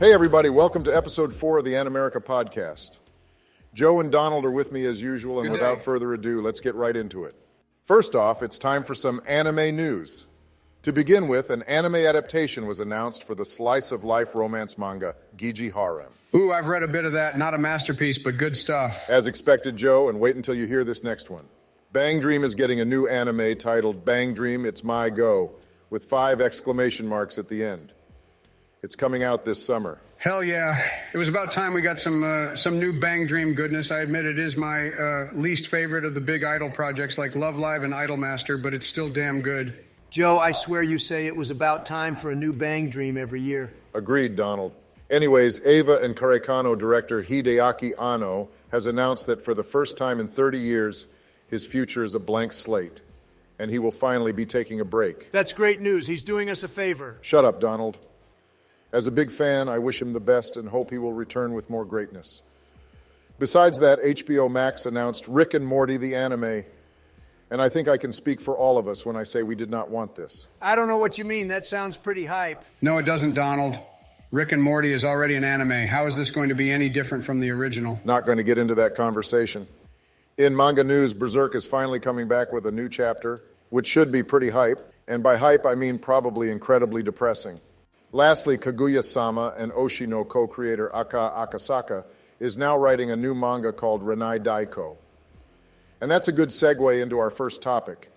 Hey everybody, welcome to episode 4 of the Animerica podcast. Joe and Donald are with me as usual, and without further ado, let's get right into it. First off, it's time for some anime news. To begin with, an anime adaptation was announced for the slice-of-life romance manga, Gigi Harem. Ooh, I've read a bit of that. Not a masterpiece, but good stuff. As expected, Joe, and wait until you hear this next one. Bang Dream is getting a new anime titled Bang Dream, It's My Go, with 5 exclamation marks at the end. It's coming out this summer. Hell yeah. It was about time we got some new Bang Dream goodness. I admit it is my least favorite of the big idol projects like Love Live and Idolmaster, but it's still damn good. Joe, I swear you say it was about time for a new Bang Dream every year. Agreed, Donald. Anyways, Eva and Karekano director Hideaki Anno has announced that for the first time in 30 years, his future is a blank slate, and he will finally be taking a break. That's great news. He's doing us a favor. Shut up, Donald. As a big fan, I wish him the best and hope he will return with more greatness. Besides that, HBO Max announced Rick and Morty the anime, and I think I can speak for all of us when I say we did not want this. I don't know what you mean. That sounds pretty hype. No, it doesn't, Donald. Rick and Morty is already an anime. How is this going to be any different from the original? Not going to get into that conversation. In manga news, Berserk is finally coming back with a new chapter, which should be pretty hype, and by hype I mean probably incredibly depressing. Lastly, Kaguya-sama and Oshi no co-creator Aka Akasaka is now writing a new manga called Renai Daiko. And that's a good segue into our first topic.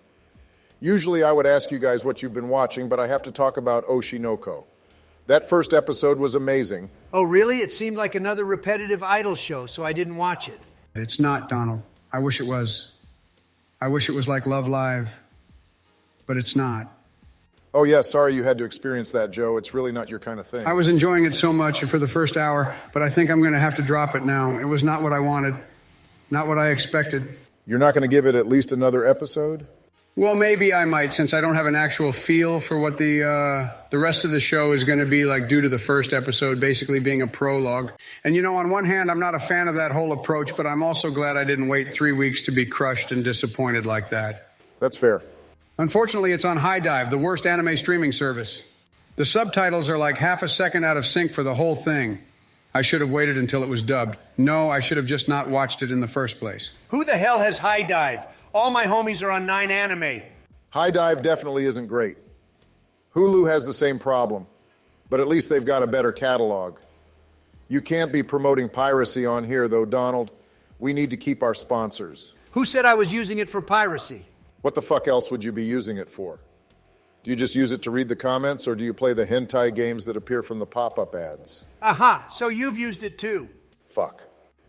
Usually I would ask you guys what you've been watching, but I have to talk about Oshi no Ko. That first episode was amazing. Oh, really? It seemed like another repetitive idol show, so I didn't watch it. It's not, Donald. I wish it was. I wish it was like Love Live, but it's not. Oh yeah, sorry you had to experience that, Joe. It's really not your kind of thing. I was enjoying it so much for the first hour, but I think I'm going to have to drop it now. It was not what I wanted, not what I expected. You're not going to give it at least another episode? Well, maybe I might, since I don't have an actual feel for what the rest of the show is going to be like due to the first episode basically being a prologue. And you know, on one hand, I'm not a fan of that whole approach, but I'm also glad I didn't wait 3 weeks to be crushed and disappointed like that. That's fair. Unfortunately, it's on High Dive, the worst anime streaming service. The subtitles are like half a second out of sync for the whole thing. I should have waited until it was dubbed. No, I should have just not watched it in the first place. Who the hell has High Dive? All my homies are on 9anime. High Dive definitely isn't great. Hulu has the same problem, but at least they've got a better catalog. You can't be promoting piracy on here, though, Donald. We need to keep our sponsors. Who said I was using it for piracy? What the fuck else would you be using it for? Do you just use it to read the comments, or do you play the hentai games that appear from the pop-up ads? Aha, so you've used it too. Fuck.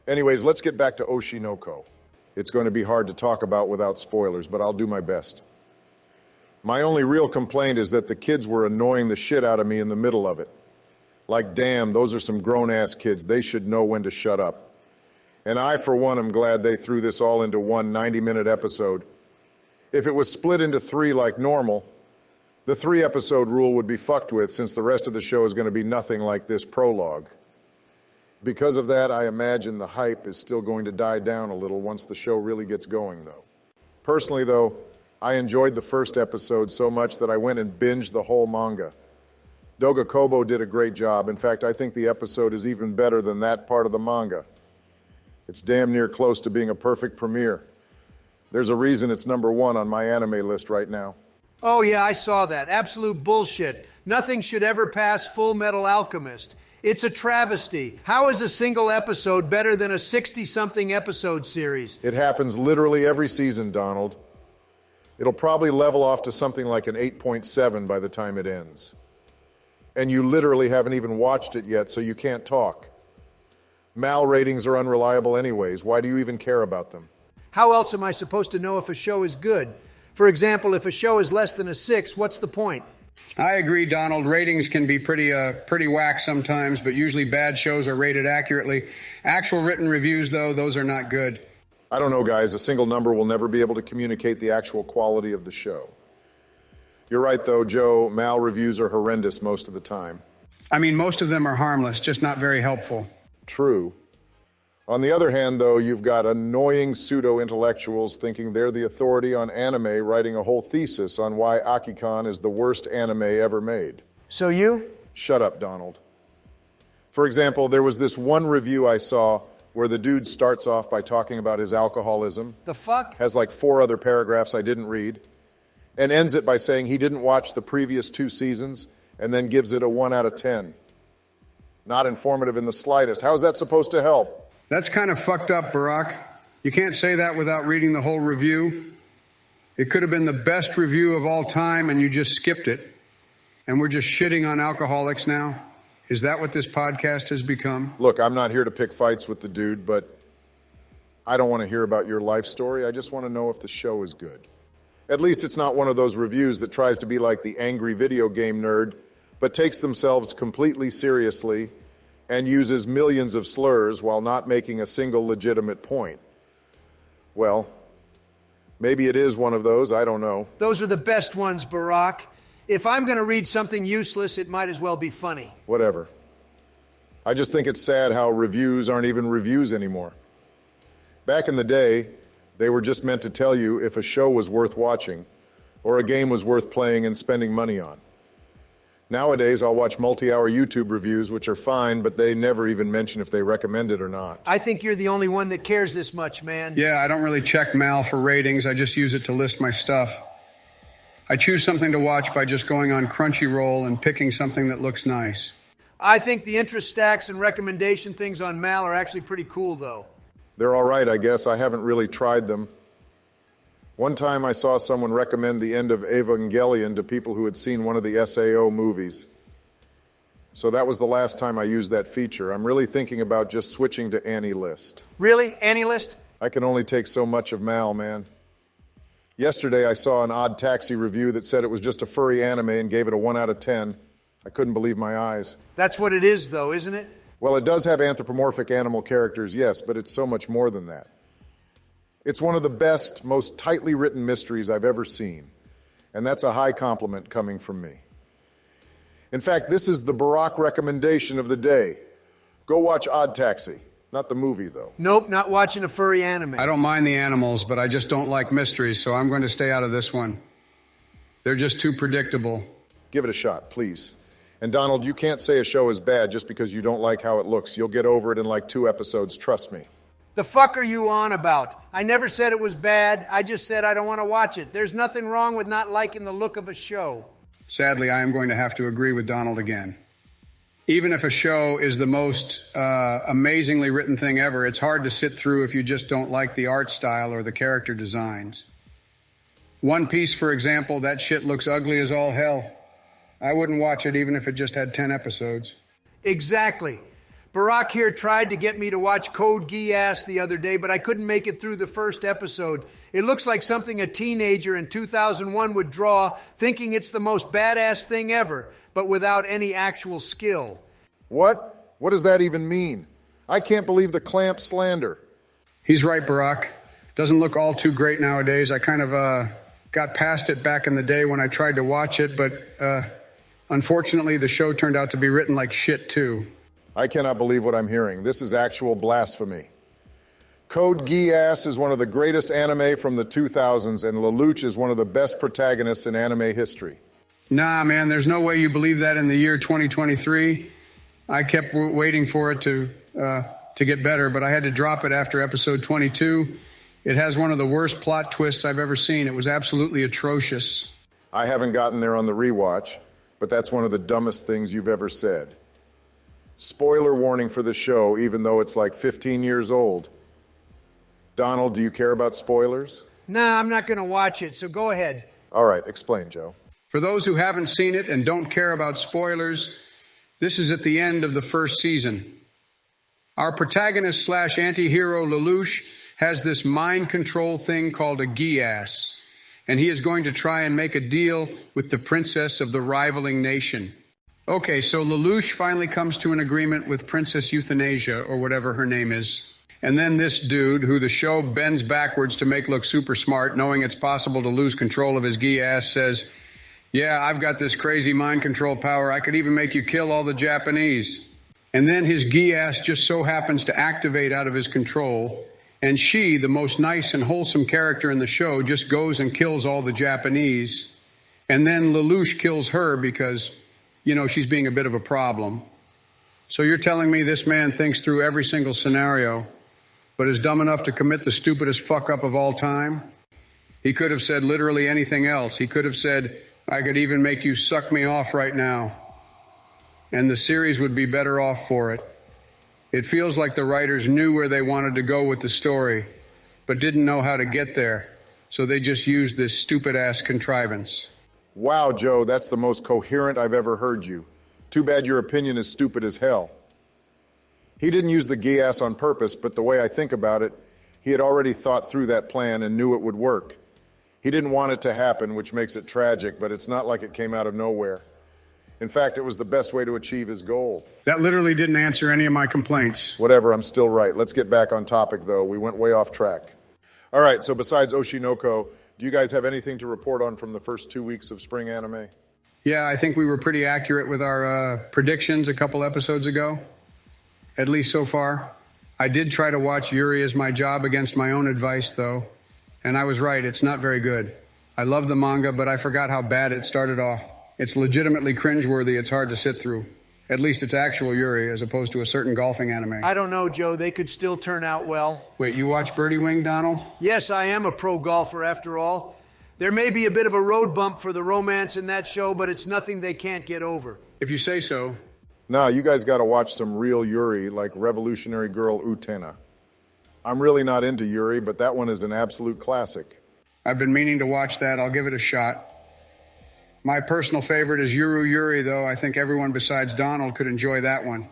Anyways, let's get back to Oshi no Ko. It's going to be hard to talk about without spoilers, but I'll do my best. My only real complaint is that the kids were annoying the shit out of me in the middle of it. Like, damn, those are some grown-ass kids. They should know when to shut up. And I, for one, am glad they threw this all into one 90-minute episode. If it was split into 3 like normal, the 3-episode rule would be fucked with, since the rest of the show is going to be nothing like this prologue. Because of that, I imagine the hype is still going to die down a little once the show really gets going, though. Personally, though, I enjoyed the first episode so much that I went and binged the whole manga. Doga Kobo did a great job. In fact, I think the episode is even better than that part of the manga. It's damn near close to being a perfect premiere. There's a reason it's #1 on MyAnimeList right now. Oh yeah, I saw that. Absolute bullshit. Nothing should ever pass Full Metal Alchemist. It's a travesty. How is a single episode better than a 60-something episode series? It happens literally every season, Donald. It'll probably level off to something like an 8.7 by the time it ends. And you literally haven't even watched it yet, so you can't talk. Mal ratings are unreliable anyways. Why do you even care about them? How else am I supposed to know if a show is good? For example, if a show is less than a 6, what's the point? I agree, Donald. Ratings can be pretty whack sometimes, but usually bad shows are rated accurately. Actual written reviews, though, those are not good. I don't know, guys. A single number will never be able to communicate the actual quality of the show. You're right, though, Joe. Mal reviews are horrendous most of the time. I mean, most of them are harmless, just not very helpful. True. On the other hand, though, you've got annoying pseudo-intellectuals thinking they're the authority on anime, writing a whole thesis on why Akikon is the worst anime ever made. So you? Shut up, Donald. For example, there was this one review I saw where the dude starts off by talking about his alcoholism. The fuck? Has like 4 other paragraphs I didn't read, and ends it by saying he didn't watch the previous 2 seasons, and then gives it a 1 out of 10. Not informative in the slightest. How is that supposed to help? That's kind of fucked up, Barack. You can't say that without reading the whole review. It could have been the best review of all time, and you just skipped it. And we're just shitting on alcoholics now? Is that what this podcast has become? Look, I'm not here to pick fights with the dude, but I don't want to hear about your life story. I just want to know if the show is good. At least it's not one of those reviews that tries to be like the angry video game nerd, but takes themselves completely seriously and uses millions of slurs while not making a single legitimate point. Well, maybe it is one of those, I don't know. Those are the best ones, Barack. If I'm going to read something useless, it might as well be funny. Whatever. I just think it's sad how reviews aren't even reviews anymore. Back in the day, they were just meant to tell you if a show was worth watching or a game was worth playing and spending money on. Nowadays, I'll watch multi-hour YouTube reviews, which are fine, but they never even mention if they recommend it or not. I think you're the only one that cares this much, man. Yeah, I don't really check Mal for ratings. I just use it to list my stuff. I choose something to watch by just going on Crunchyroll and picking something that looks nice. I think the interest stacks and recommendation things on Mal are actually pretty cool, though. They're all right, I guess. I haven't really tried them. One time I saw someone recommend the end of Evangelion to people who had seen one of the SAO movies. So that was the last time I used that feature. I'm really thinking about just switching to AniList. Really? AniList? I can only take so much of Mal, man. Yesterday I saw an ODDTAXI review that said it was just a furry anime and gave it a 1 out of 10. I couldn't believe my eyes. That's what it is, though, isn't it? Well, it does have anthropomorphic animal characters, yes, but it's so much more than that. It's one of the best, most tightly written mysteries I've ever seen, and that's a high compliment coming from me. In fact, this is the Barack recommendation of the day. Go watch ODDTAXI. Not the movie, though. Nope, not watching a furry anime. I don't mind the animals, but I just don't like mysteries, so I'm going to stay out of this one. They're just too predictable. Give it a shot, please. And Donald, you can't say a show is bad just because you don't like how it looks. You'll get over it in like 2 episodes, trust me. The fuck are you on about? I never said it was bad. I just said I don't want to watch it. There's nothing wrong with not liking the look of a show. Sadly, I am going to have to agree with Donald again. Even if a show is the most amazingly written thing ever, it's hard to sit through if you just don't like the art style or the character designs. One Piece, for example, that shit looks ugly as all hell. I wouldn't watch it even if it just had 10 episodes. Exactly. Barack here tried to get me to watch Code Geass the other day, but I couldn't make it through the first episode. It looks like something a teenager in 2001 would draw, thinking it's the most badass thing ever, but without any actual skill. What? What does that even mean? I can't believe the clamp slander. He's right, Barack. Doesn't look all too great nowadays. I kind of got past it back in the day when I tried to watch it, but unfortunately the show turned out to be written like shit too. I cannot believe what I'm hearing. This is actual blasphemy. Code Geass is one of the greatest anime from the 2000s, and Lelouch is one of the best protagonists in anime history. Nah, man, there's no way you believe that in the year 2023. I kept waiting for it to get better, but I had to drop it after episode 22. It has one of the worst plot twists I've ever seen. It was absolutely atrocious. I haven't gotten there on the rewatch, but that's one of the dumbest things you've ever said. Spoiler warning for the show, even though it's like 15 years old. Donald, do you care about spoilers? Nah, I'm not going to watch it, so go ahead. All right, explain, Joe. For those who haven't seen it and don't care about spoilers, this is at the end of the first season. Our protagonist slash anti-hero Lelouch has this mind control thing called a Geass, and he is going to try and make a deal with the princess of the rivaling nation. Okay, so Lelouch finally comes to an agreement with Princess Euthanasia, or whatever her name is. And then this dude, who the show bends backwards to make look super smart, knowing it's possible to lose control of his Geass, says, yeah, I've got this crazy mind control power. I could even make you kill all the Japanese. And then his Geass just so happens to activate out of his control, and she, the most nice and wholesome character in the show, just goes and kills all the Japanese. And then Lelouch kills her because, you know, she's being a bit of a problem. So you're telling me this man thinks through every single scenario, but is dumb enough to commit the stupidest fuck up of all time? He could have said literally anything else. He could have said, I could even make you suck me off right now. And the series would be better off for it. It feels like the writers knew where they wanted to go with the story, but didn't know how to get there. So they just used this stupid-ass contrivance. Wow, Joe, that's the most coherent I've ever heard you. Too bad your opinion is stupid as hell. He didn't use the Geass on purpose, but the way I think about it, he had already thought through that plan and knew it would work. He didn't want it to happen, which makes it tragic, but it's not like it came out of nowhere. In fact, it was the best way to achieve his goal. That literally didn't answer any of my complaints. Whatever, I'm still right. Let's get back on topic, though. We went way off track. All right, so besides Oshinoko, do you guys have anything to report on from the first 2 weeks of spring anime? Yeah, I think we were pretty accurate with our predictions a couple episodes ago, at least so far. I did try to watch Yuri as my job against my own advice, though, and I was right, it's not very good. I love the manga, but I forgot how bad it started off. It's legitimately cringeworthy. It's hard to sit through. At least it's actual Yuri, as opposed to a certain golfing anime. I don't know, Joe. They could still turn out well. Wait, you watch Birdie Wing, Donald? Yes, I am a pro golfer after all. There may be a bit of a road bump for the romance in that show, but it's nothing they can't get over. If you say so. Nah, you guys got to watch some real Yuri, like Revolutionary Girl Utena. I'm really not into Yuri, but that one is an absolute classic. I've been meaning to watch that. I'll give it a shot. My personal favorite is Yuru Yuri, though. I think everyone besides Donald could enjoy that one.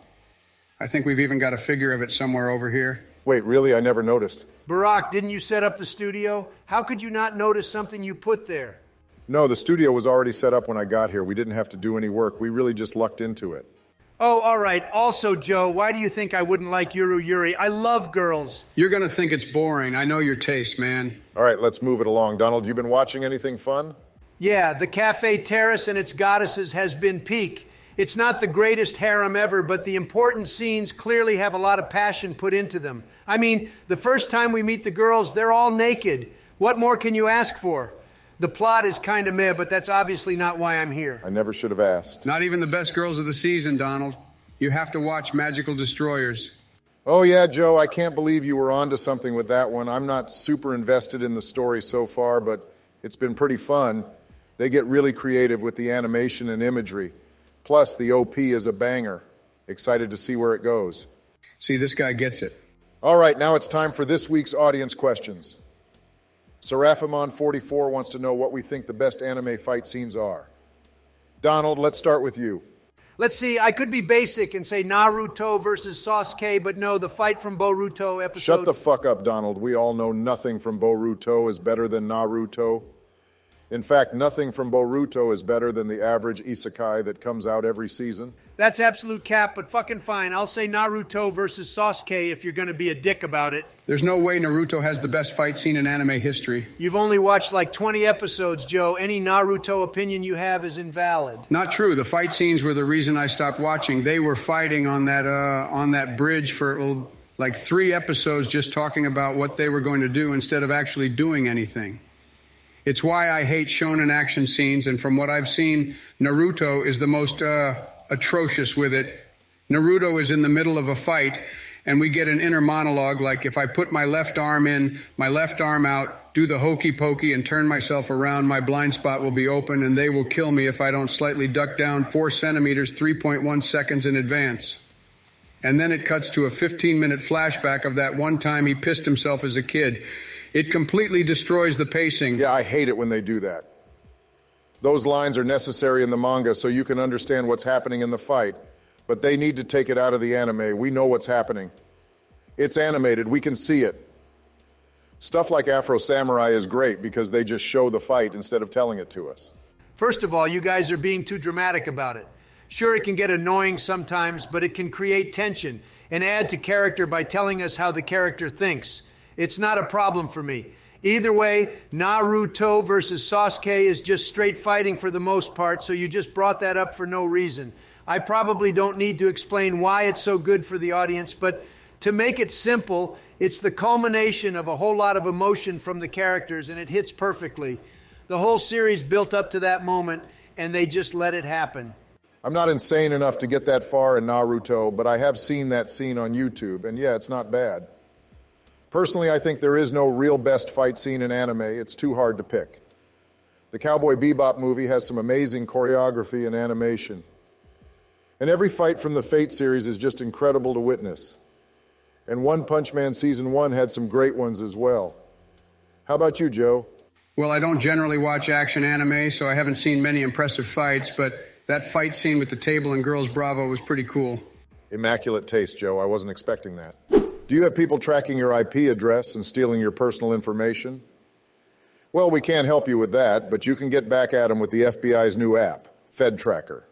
I think we've even got a figure of it somewhere over here. Wait, really? I never noticed. Barack, didn't you set up the studio? How could you not notice something you put there? No, the studio was already set up when I got here. We didn't have to do any work. We really just lucked into it. Oh, all right. Also, Joe, why do you think I wouldn't like Yuru Yuri? I love girls. You're going to think it's boring. I know your taste, man. All right, let's move it along. Donald, you been watching anything fun? Yeah, the Cafe Terrace and its goddesses has been peak. It's not the greatest harem ever, but the important scenes clearly have a lot of passion put into them. I mean, the first time we meet the girls, they're all naked. What more can you ask for? The plot is kind of meh, but that's obviously not why I'm here. I never should have asked. Not even the best girls of the season, Donald. You have to watch Magical Destroyers. Oh yeah, Joe, I can't believe you were onto something with that one. I'm not super invested in the story so far, but it's been pretty fun. They get really creative with the animation and imagery. Plus, the OP is a banger. Excited to see where it goes. See, this guy gets it. All right, now it's time for this week's audience questions. Seraphimon44 wants to know what we think the best anime fight scenes are. Donald, let's start with you. Let's see, I could be basic and say Naruto versus Sasuke, but no, the fight from Boruto episode... Shut the fuck up, Donald. We all know nothing from Boruto is better than Naruto. In fact, nothing from Boruto is better than the average isekai that comes out every season. That's absolute cap, but fucking fine. I'll say Naruto versus Sasuke if you're going to be a dick about it. There's no way Naruto has the best fight scene in anime history. You've only watched like 20 episodes, Joe. Any Naruto opinion you have is invalid. Not true. The fight scenes were the reason I stopped watching. They were fighting on that bridge for like 3 episodes just talking about what they were going to do instead of actually doing anything. It's why I hate shonen action scenes, and from what I've seen, Naruto is the most atrocious with it. Naruto is in the middle of a fight, and we get an inner monologue like, if I put my left arm in, my left arm out, do the hokey pokey, and turn myself around, my blind spot will be open, and they will kill me if I don't slightly duck down 4 centimeters, 3.1 seconds in advance. And then it cuts to a 15-minute flashback of that one time he pissed himself as a kid. It completely destroys the pacing. Yeah, I hate it when they do that. Those lines are necessary in the manga so you can understand what's happening in the fight, but they need to take it out of the anime. We know what's happening. It's animated. We can see it. Stuff like Afro Samurai is great because they just show the fight instead of telling it to us. First of all, you guys are being too dramatic about it. Sure, it can get annoying sometimes, but it can create tension and add to character by telling us how the character thinks. It's not a problem for me. Either way, Naruto versus Sasuke is just straight fighting for the most part, so you just brought that up for no reason. I probably don't need to explain why it's so good for the audience, but to make it simple, it's the culmination of a whole lot of emotion from the characters, and it hits perfectly. The whole series built up to that moment, and they just let it happen. I'm not insane enough to get that far in Naruto, but I have seen that scene on YouTube, and yeah, it's not bad. Personally, I think there is no real best fight scene in anime. It's too hard to pick. The Cowboy Bebop movie has some amazing choreography and animation. And every fight from the Fate series is just incredible to witness. And One Punch Man Season 1 had some great ones as well. How about you, Joe? Well, I don't generally watch action anime, so I haven't seen many impressive fights, but that fight scene with the table in Girls Bravo was pretty cool. Immaculate taste, Joe. I wasn't expecting that. Do you have people tracking your IP address and stealing your personal information? Well, we can't help you with that, but you can get back at them with the FBI's new app, FedTracker.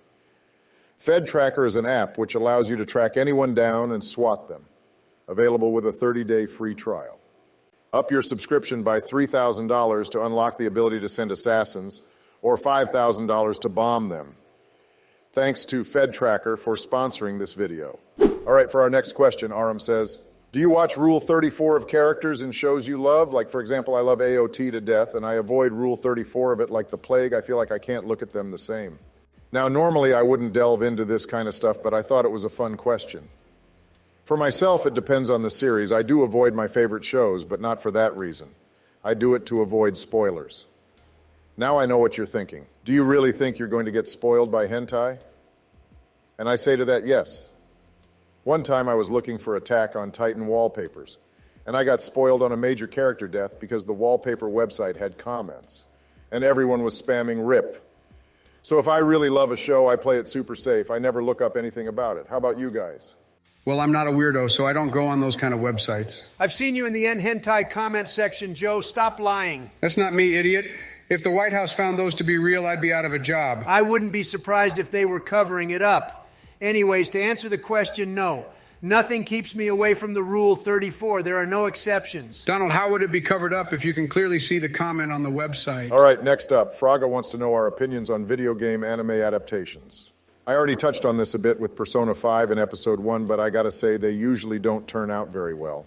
FedTracker is an app which allows you to track anyone down and swat them. Available with a 30-day free trial. Up your subscription by $3,000 to unlock the ability to send assassins, or $5,000 to bomb them. Thanks to FedTracker for sponsoring this video. All right, for our next question, Aram says, do you watch Rule 34 of characters in shows you love? Like, for example, I love AOT to death, and I avoid Rule 34 of it like the plague. I feel like I can't look at them the same. Now, normally I wouldn't delve into this kind of stuff, but I thought it was a fun question. For myself, it depends on the series. I do avoid my favorite shows, but not for that reason. I do it to avoid spoilers. Now I know what you're thinking. Do you really think you're going to get spoiled by hentai? And I say to that, yes. One time I was looking for Attack on Titan wallpapers, and I got spoiled on a major character death because the wallpaper website had comments, and everyone was spamming RIP. So if I really love a show, I play it super safe. I never look up anything about it. How about you guys? Well, I'm not a weirdo, so I don't go on those kind of websites. I've seen you in the hentai comment section, Joe. Stop lying. That's not me, idiot. If the White House found those to be real, I'd be out of a job. I wouldn't be surprised if they were covering it up. Anyways, to answer the question, no. Nothing keeps me away from the Rule 34. There are no exceptions. Donald, how would it be covered up if you can clearly see the comment on the website? All right, next up, Fraga wants to know our opinions on video game anime adaptations. I already touched on this a bit with Persona 5 in Episode 1, but I gotta say they usually don't turn out very well.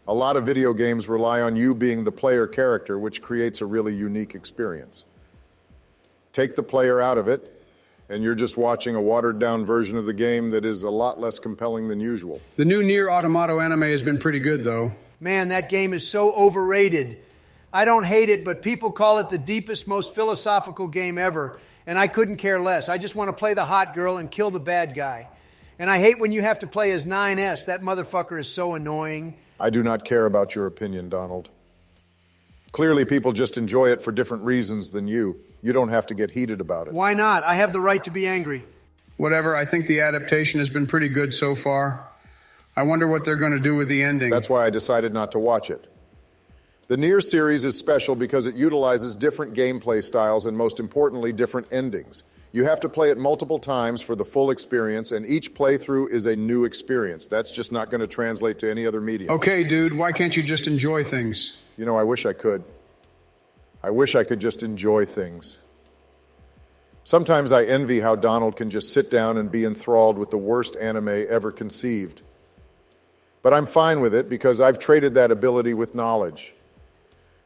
A lot of video games rely on you being the player character, which creates a really unique experience. Take the player out of it, and you're just watching a watered-down version of the game that is a lot less compelling than usual. The new Nier Automata anime has been pretty good, though. Man, that game is so overrated. I don't hate it, but people call it the deepest, most philosophical game ever, and I couldn't care less. I just want to play the hot girl and kill the bad guy. And I hate when you have to play as 9S. That motherfucker is so annoying. I do not care about your opinion, Donald. Clearly, people just enjoy it for different reasons than you. You don't have to get heated about it. Why not? I have the right to be angry. Whatever, I think the adaptation has been pretty good so far. I wonder what they're going to do with the ending. That's why I decided not to watch it. The Nier series is special because it utilizes different gameplay styles and, most importantly, different endings. You have to play it multiple times for the full experience, and each playthrough is a new experience. That's just not going to translate to any other medium. Okay, dude, why can't you just enjoy things? You know, I wish I could. I wish I could just enjoy things. Sometimes I envy how Donald can just sit down and be enthralled with the worst anime ever conceived. But I'm fine with it because I've traded that ability with knowledge.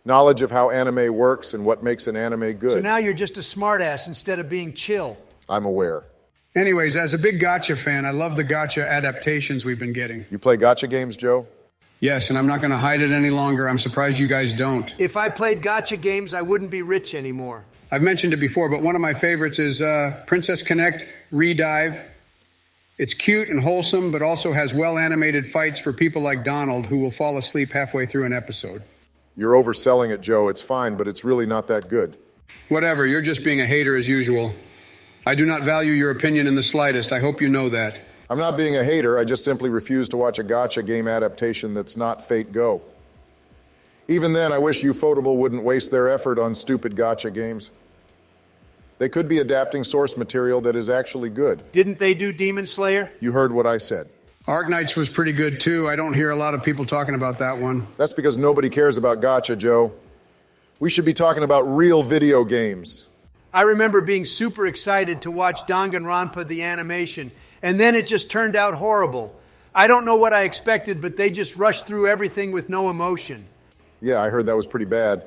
Knowledge of how anime works and what makes an anime good. So now you're just a smartass instead of being chill. I'm aware. Anyways, as a big gacha fan, I love the gacha adaptations we've been getting. You play gacha games, Joe? Yes, and I'm not going to hide it any longer. I'm surprised you guys don't. If I played gacha games, I wouldn't be rich anymore. I've mentioned it before, but one of my favorites is Princess Connect Redive. It's cute and wholesome, but also has well-animated fights for people like Donald who will fall asleep halfway through an episode. You're overselling it, Joe. It's fine, but it's really not that good. Whatever, you're just being a hater as usual. I do not value your opinion in the slightest. I hope you know that. I'm not being a hater. I just simply refuse to watch a gacha game adaptation that's not Fate Go. Even then, I wish Ufotable wouldn't waste their effort on stupid gacha games. They could be adapting source material that is actually good. Didn't they do Demon Slayer? You heard what I said. Arknights was pretty good, too. I don't hear a lot of people talking about that one. That's because nobody cares about gacha, Joe. We should be talking about real video games. I remember being super excited to watch Danganronpa the animation, and then it just turned out horrible. I don't know what I expected, but they just rushed through everything with no emotion. Yeah, I heard that was pretty bad.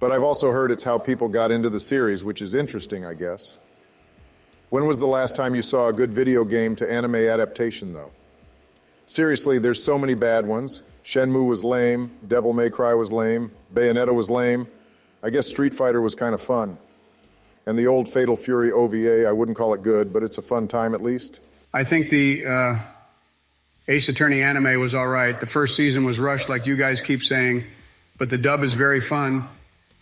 But I've also heard it's how people got into the series, which is interesting, I guess. When was the last time you saw a good video game to anime adaptation, though? Seriously, there's so many bad ones. Shenmue was lame, Devil May Cry was lame, Bayonetta was lame. I guess Street Fighter was kind of fun. And the old Fatal Fury OVA, I wouldn't call it good, but it's a fun time at least. I think the Ace Attorney anime was all right. The first season was rushed, like you guys keep saying, but the dub is very fun,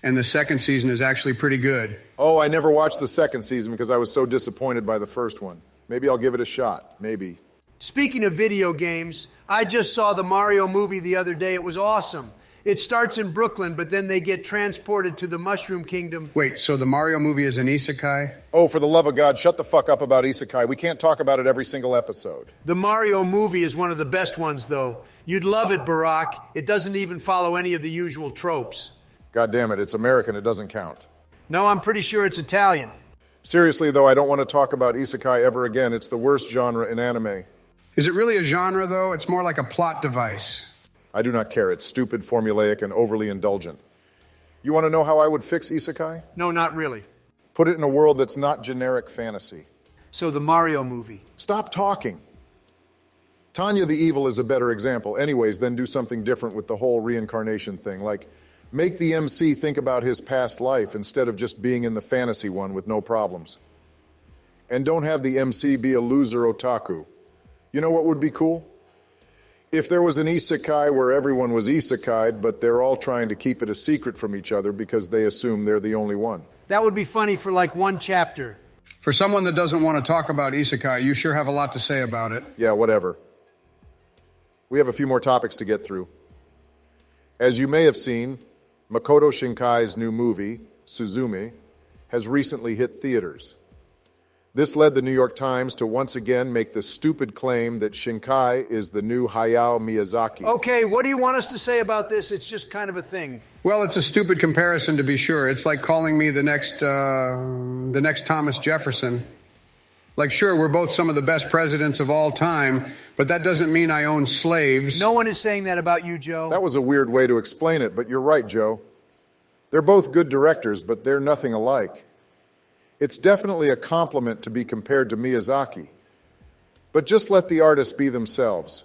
and the second season is actually pretty good. Oh, I never watched the second season because I was so disappointed by the first one. Maybe I'll give it a shot. Maybe. Speaking of video games, I just saw the Mario movie the other day. It was awesome. It starts in Brooklyn, but then they get transported to the Mushroom Kingdom. Wait, so the Mario movie is an isekai? Oh, for the love of God, shut the fuck up about isekai. We can't talk about it every single episode. The Mario movie is one of the best ones, though. You'd love it, Barack. It doesn't even follow any of the usual tropes. God damn it, it's American, it doesn't count. No, I'm pretty sure it's Italian. Seriously, though, I don't want to talk about isekai ever again. It's the worst genre in anime. Is it really a genre, though? It's more like a plot device. I do not care. It's stupid, formulaic, and overly indulgent. You want to know how I would fix isekai? No, not really. Put it in a world that's not generic fantasy. So the Mario movie. Stop talking. Tanya the Evil is a better example. Anyways, then do something different with the whole reincarnation thing. Like, make the MC think about his past life instead of just being in the fantasy one with no problems. And don't have the MC be a loser otaku. You know what would be cool? If there was an isekai where everyone was isekai'd, but they're all trying to keep it a secret from each other because they assume they're the only one. That would be funny for like one chapter. For someone that doesn't want to talk about isekai, you sure have a lot to say about it. Yeah, whatever. We have a few more topics to get through. As you may have seen, Makoto Shinkai's new movie, Suzume, has recently hit theaters. This led the New York Times to once again make the stupid claim that Shinkai is the new Hayao Miyazaki. Okay, what do you want us to say about this? It's just kind of a thing. Well, it's a stupid comparison, to be sure. It's like calling me the next Thomas Jefferson. Like, sure, we're both some of the best presidents of all time, but that doesn't mean I own slaves. No one is saying that about you, Joe. That was a weird way to explain it, but you're right, Joe. They're both good directors, but they're nothing alike. It's definitely a compliment to be compared to Miyazaki. But just let the artists be themselves.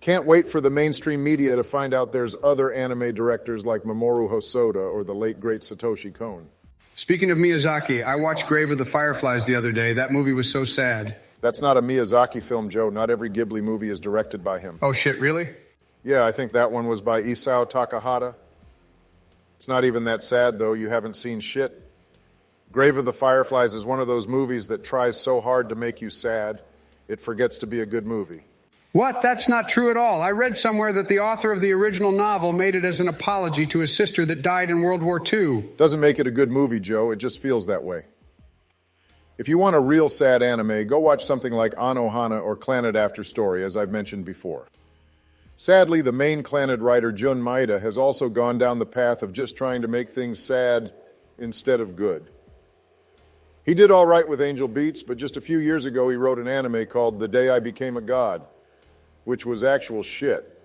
Can't wait for the mainstream media to find out there's other anime directors like Mamoru Hosoda or the late great Satoshi Kon. Speaking of Miyazaki, I watched Grave of the Fireflies the other day. That movie was so sad. That's not a Miyazaki film, Joe. Not every Ghibli movie is directed by him. Oh shit, really? Yeah, I think that one was by Isao Takahata. It's not even that sad, though. You haven't seen shit. Grave of the Fireflies is one of those movies that tries so hard to make you sad, it forgets to be a good movie. What? That's not true at all. I read somewhere that the author of the original novel made it as an apology to his sister that died in World War II. Doesn't make it a good movie, Joe. It just feels that way. If you want a real sad anime, go watch something like Anohana or Clannad After Story, as I've mentioned before. Sadly, the main Clannad writer, Jun Maeda, has also gone down the path of just trying to make things sad instead of good. He did all right with Angel Beats, but just a few years ago he wrote an anime called The Day I Became a God, which was actual shit.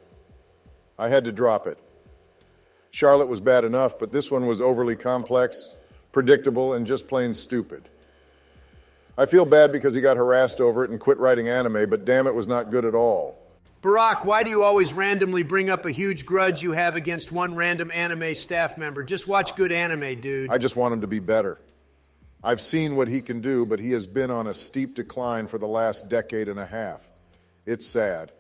I had to drop it. Charlotte was bad enough, but this one was overly complex, predictable, and just plain stupid. I feel bad because he got harassed over it and quit writing anime, but damn, it was not good at all. Barack, why do you always randomly bring up a huge grudge you have against one random anime staff member? Just watch good anime, dude. I just want him to be better. I've seen what he can do, but he has been on a steep decline for the last decade and a half. It's sad.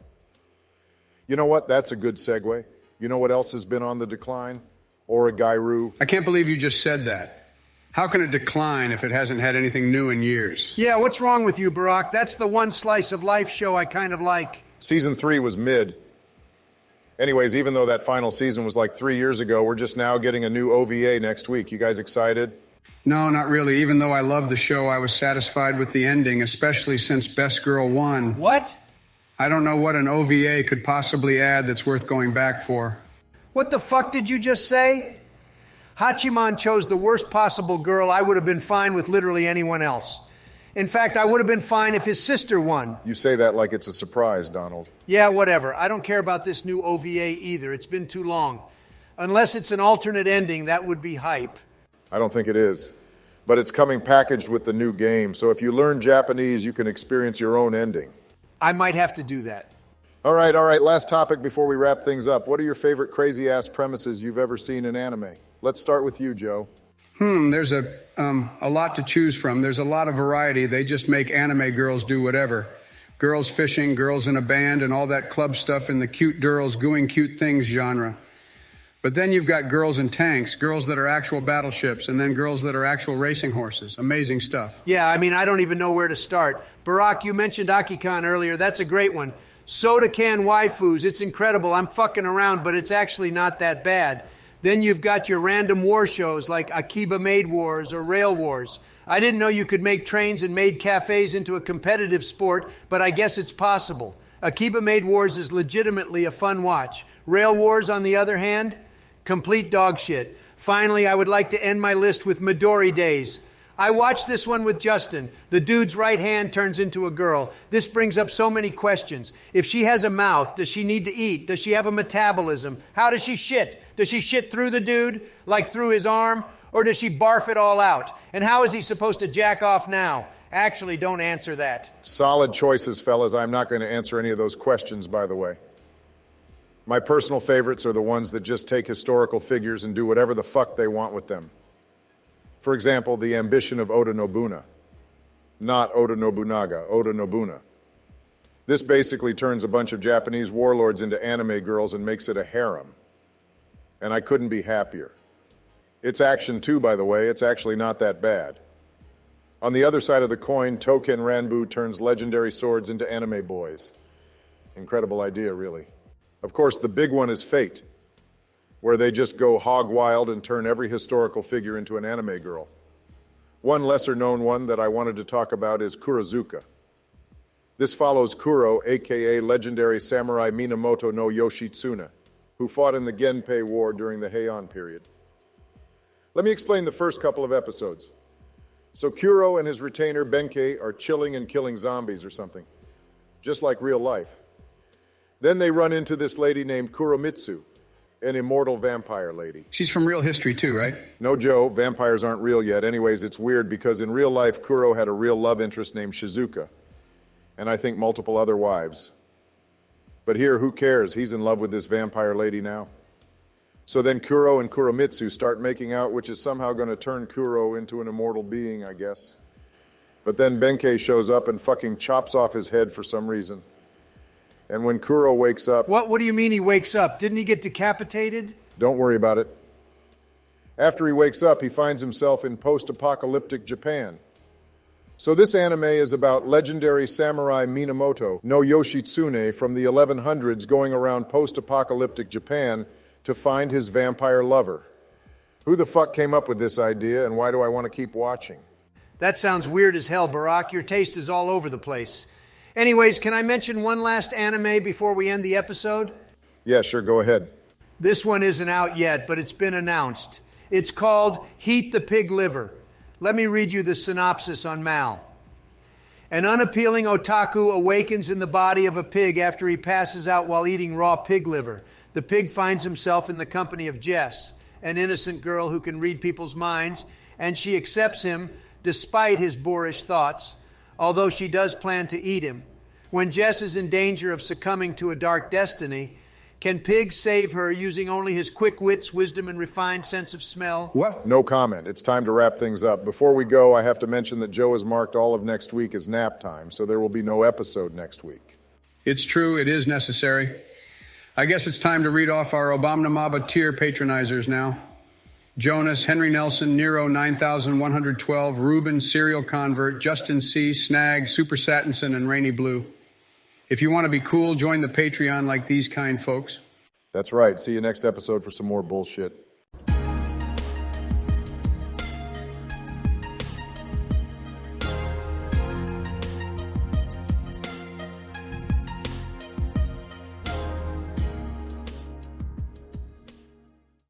You know what? That's a good segue. You know what else has been on the decline? OreGairu. I can't believe you just said that. How can it decline if it hasn't had anything new in years? Yeah, what's wrong with you, Barack? That's the one slice of life show I kind of like. Season 3 was mid. Anyways, even though that final season was like 3 years ago, we're just now getting a new OVA next week. You guys excited? No, not really. Even though I loved the show, I was satisfied with the ending, especially since Best Girl won. What? I don't know what an OVA could possibly add that's worth going back for. What the fuck did you just say? Hachiman chose the worst possible girl. I would have been fine with literally anyone else. In fact, I would have been fine if his sister won. You say that like it's a surprise, Donald. Yeah, whatever. I don't care about this new OVA either. It's been too long. Unless it's an alternate ending, that would be hype. I don't think it is. but it's coming packaged with the new game, so if you learn Japanese, you can experience your own ending. I might have to do that. All right, last topic before we wrap things up. What are your favorite crazy-ass premises you've ever seen in anime? Let's start with you, Joe. There's a lot to choose from. There's a lot of variety. They just make anime girls do whatever. Girls fishing, girls in a band, and all that club stuff in the cute girls doing cute things genre. But then you've got girls in tanks, girls that are actual battleships, and then girls that are actual racing horses. Amazing stuff. Yeah, I mean, I don't even know where to start. Barack, you mentioned Akikon earlier. That's a great one. Soda can waifus. It's incredible. I'm fucking around, but it's actually not that bad. Then you've got your random war shows like Akiba Maid Wars or Rail Wars. I didn't know you could make trains and maid cafes into a competitive sport, but I guess it's possible. Akiba Maid Wars is legitimately a fun watch. Rail Wars, on the other hand, complete dog shit. Finally, I would like to end my list with Midori Days. I watched this one with Justin. The dude's right hand turns into a girl. This brings up so many questions. If she has a mouth, does she need to eat? Does she have a metabolism? How does she shit? Does she shit through the dude, like through his arm? Or does she barf it all out? And how is he supposed to jack off now? Actually, don't answer that. Solid choices, fellas. I'm not going to answer any of those questions, by the way. My personal favorites are the ones that just take historical figures and do whatever the fuck they want with them. For example, the ambition of Oda Nobunaga. Not Oda Nobunaga, Oda Nobunaga. This basically turns a bunch of Japanese warlords into anime girls and makes it a harem. And I couldn't be happier. It's action too, by the way. It's actually not that bad. On the other side of the coin, Touken Ranbu turns legendary swords into anime boys. Incredible idea, really. Of course, the big one is Fate, where they just go hog wild and turn every historical figure into an anime girl. One lesser-known one that I wanted to talk about is Kurozuka. This follows Kuro, a.k.a. legendary samurai Minamoto no Yoshitsune, who fought in the Genpei War during the Heian period. Let me explain the first couple of episodes. So Kuro and his retainer Benkei are chilling and killing zombies or something, just like real life. Then they run into this lady named Kuromitsu, an immortal vampire lady. She's from real history too, right? No, Joe, vampires aren't real yet. Anyways, it's weird because in real life, Kuro had a real love interest named Shizuka, and I think multiple other wives. But here, who cares? He's in love with this vampire lady now. So then Kuro and Kuromitsu start making out, which is somehow going to turn Kuro into an immortal being, I guess. But then Benkei shows up and fucking chops off his head for some reason. And when Kuro wakes up... What do you mean he wakes up? Didn't he get decapitated? Don't worry about it. After he wakes up, he finds himself in post-apocalyptic Japan. So this anime is about legendary samurai Minamoto no Yoshitsune from the 1100s going around post-apocalyptic Japan to find his vampire lover. Who the fuck came up with this idea, and why do I want to keep watching? That sounds weird as hell, Barack. Your taste is all over the place. Anyways, can I mention one last anime before we end the episode? Yeah, sure, go ahead. This one isn't out yet, but it's been announced. It's called Heat the Pig Liver. Let me read you the synopsis on Mal. An unappealing otaku awakens in the body of a pig after he passes out while eating raw pig liver. The pig finds himself in the company of Geass, an innocent girl who can read people's minds, and she accepts him despite his boorish thoughts, although she does plan to eat him. When Geass is in danger of succumbing to a dark destiny, can Pig save her using only his quick wits, wisdom, and refined sense of smell? What? No comment. It's time to wrap things up. Before we go, I have to mention that Joe has marked all of next week as nap time, so there will be no episode next week. It's true, it is necessary. I guess it's time to read off our Obamnamaba tier patronizers now. Jonas, Henry Nelson, Nero 9112, Ruben, Serial Convert, Justin C, Snag, Super Satinson, and Rainy Blue. If you want to be cool, join the Patreon like these kind folks. That's right. See you next episode for some more bullshit.